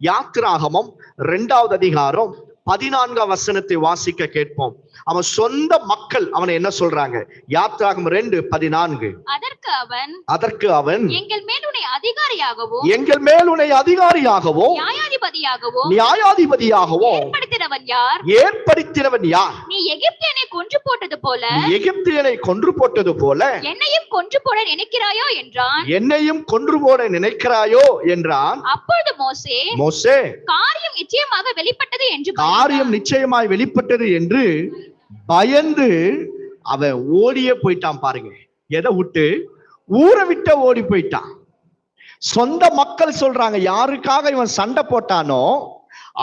யாத்திராகமம் 2வது அதிகாரம் 14ஆம் வசனத்தை வாசிக்க கேட்போம். அவன் சொந்த மக்கள் அவனை என்ன சொல்றாங்க? யாத்திராகமம் 2:14. அதற்கு அவன் எங்கள் மேல் உன்னை அதிகாரியாகவோ நியாயாதிபதியாகவோ ஏற்படுத்தினவன் யார்? நீ எகிப்தியனை கொன்று போட்டது போல என்னையும் கொன்று போட நினைக்கிறாயோ என்றான். அப்பொழுது மோசே காரியம் நிச்சயமாய் வெளிப்பட்டது என்று பயந்து அவன் ஓடியே போயிட்டான். பாருங்க, எதை விட்டு? ஊரை விட்டு ஓடி போயிட்டான். சொந்த மக்கள் சொல்றாங்க, யாருக்காக இவன் சண்டை போட்டானோ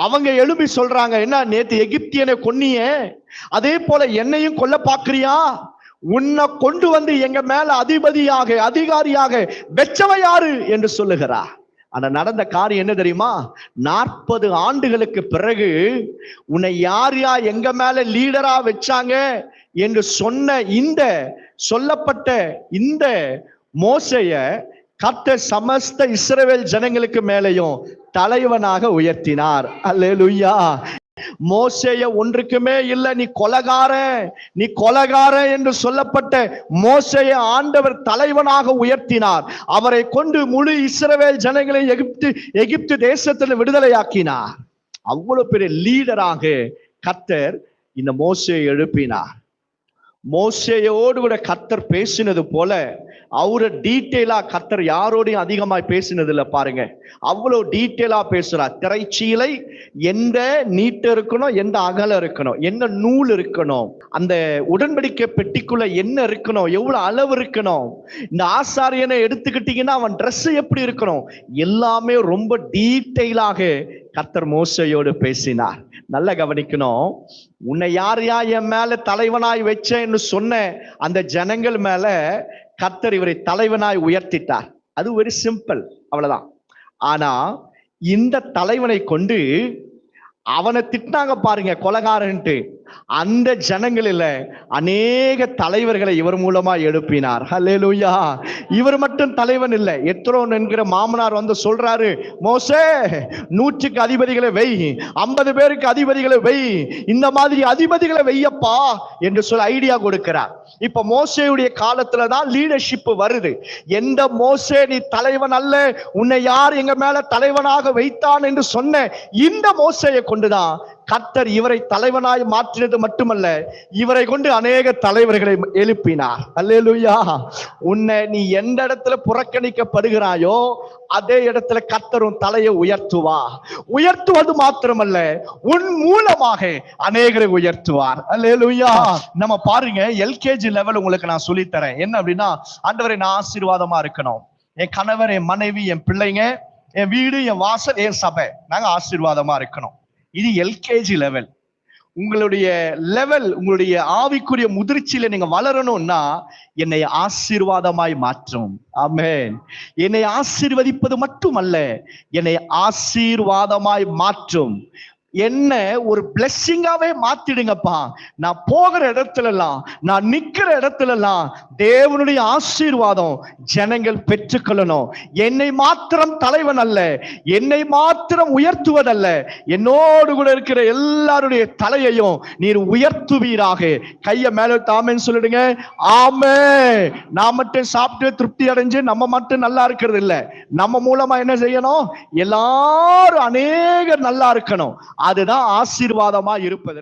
அவங்க எழுப்பி சொல்றாங்க, என்ன நேத்து எகிப்தியனை கொன்னியே, அதே போல என்னையும் கொல்ல பாக்குறியா? உன்னை கொண்டு வந்து எங்க மேல அதிகாரியாக வெச்சவ யாரு என்று சொல்லுகிறா. ஆனா நடந்த காரியம் என்ன தெரியுமா? 40 ஆண்டுகளுக்கு பிறகு உன்னை யார் எங்க மேல லீடரா வச்சாங்க என்று சொல்லப்பட்ட இந்த மோசேய கர்த்தர் சமஸ்த இஸ்ரவேல் ஜனங்களுக்கு மேலையும் தலைவனாக உயர்த்தினார். அல்லேலூயா. மோசேய ஒன்றுக்குமே இல்ல, நீ கொலகார என்று சொல்லப்பட்ட மோசேய ஆண்டவர் தலைவனாக உயர்த்தினார். அவரை கொண்டு முழு இஸ்ரவேல் ஜனங்களை எகிப்து தேசத்தில் விடுதலையாக்கினார். அவ்வளவு பெரிய லீடராக கர்த்தர் இந்த மோசேயை எழுப்பினார். மோசேயோடு கூட கர்த்தர் பேசினது போல அவரு டீட்டெயிலா கர்த்தர் யாரோடையும் அதிகமாய் பேசினது இல்ல. பாருங்க, அவ்வளவு டீட்டெயிலா பேசுறார். திரைச்சீலை எந்த நீட்டு இருக்கணும், எந்த அகலம் இருக்கணும், என்ன நூல் இருக்கணும், அந்த உடன்படிக்கை பெட்டிக்குள்ள என்ன இருக்கணும், எவ்வளவு அளவு இருக்கணும், இந்த ஆசாரியனை எடுத்துக்கிட்டீங்கன்னா அவன் ட்ரெஸ் எப்படி இருக்கணும், எல்லாமே ரொம்ப டீட்டெயிலாக கர்த்தர் மோசேயோடு பேசினார். நல்லா கவனிக்கணும். உன்னை யார் என் மேல தலைவனாய் வச்சேன்னு சொன்ன அந்த ஜனங்கள் மேல கர்த்தர் இவரை தலைவனாய் உயர்த்திட்டார். அது வெரி சிம்பிள், அவ்வளவுதான். ஆனா இந்த தலைவனை கொண்டு அவனை திட்டினாங்க பாருங்க, கொலகாரன்ட்டு. அந்த ஜனங்களில் அநேக தலைவர்களை இவர் மூலமா எழுப்பினார். ஹல்லேலூயா. இவர் மட்டும் தலைவன் இல்லை, எத்ரோன் என்கிற மாமனார் வந்து சொல்றாரு, மோசே 100க்கு அதிபதிகளை வை, 50 பேருக்கு அதிபதிகளை வை, இந்த மாதிரி அதிபதிகளை வையப்பா என்று சொல்ல ஐடியா கொடுக்கிறார். இப்ப மோசேயுடைய காலத்துலதான் லீடர்ஷிப் வருது. எந்த மோசே நீ தலைவன் அல்ல, உன்னை யார் எங்க மேல தலைவனாக வைத்தான் என்று சொன்ன இந்த மோசேயை கொண்டுதான் கர்த்தர் இவரை தலைவனாய் மாற்றினது மட்டுமல்ல, இவரை கொண்டு அநேக தலைவர்களை எழுப்பினார். அல்லேலூயா. உன்னை நீ எந்த இடத்துல புறக்கணிக்கப்படுகிறாயோ அதே இடத்துல கர்த்தர் உன் தலையை உயர்த்துவது மாத்திரமல்ல, உன் மூலமாக அநேகரை உயர்த்துவார். அல்லேலூயா. நம்ம பாருங்க, எல்கேஜி லெவல் உங்களுக்கு நான் சொல்லித்தரேன். என்ன அப்படின்னா, ஆண்டவரே நான் ஆசீர்வாதமா இருக்கணும், என் கணவர், என் மனைவி, என் பிள்ளைங்க, என் வீடு, என் வாசல், என் சபை, நாங்க ஆசீர்வாதமா இருக்கணும். இது எல்கேஜி லெவல். உங்களுடைய லெவல், உங்களுடைய ஆவிக்குரிய முதிர்ச்சியில நீங்க வளரணும்னா என்னை ஆசீர்வாதமாய் மாற்றும். ஆமென். என்னை ஆசீர்வதிப்பது மட்டுமல்ல, என்னை ஆசீர்வாதமாய் மாற்றும். என்ன ஒரு பிளெஸ்ஸிங்காவே மாத்திடுங்கப்பா. நான் போகிற இடத்துல எல்லாம், நான் நிக்கிற இடத்துல எல்லாம் தேவனுடைய ஆசீர்வாதம் ஜனங்கள் பெற்றுக்கொள்ளணும். என்னை மாத்திரம் தலைவன் அல்ல, என்னை மாத்திரம் உயர்த்துவதல்ல, என்னோடு கூட இருக்கிற எல்லாருடைய தலையையும் நீர் உயர்த்துவீராக. கைய மேல தாமேன்னு சொல்லிடுங்க. ஆமே. நான் மட்டும் சாப்பிட்டு திருப்தி அடைஞ்சு நம்ம மட்டும் நல்லா இருக்கிறது இல்ல, நம்ம மூலமா என்ன செய்யணும்? எல்லாரும் அநேகர் நல்லா இருக்கணும். அதுதான் ஆசீர்வாதமா இருப்பது.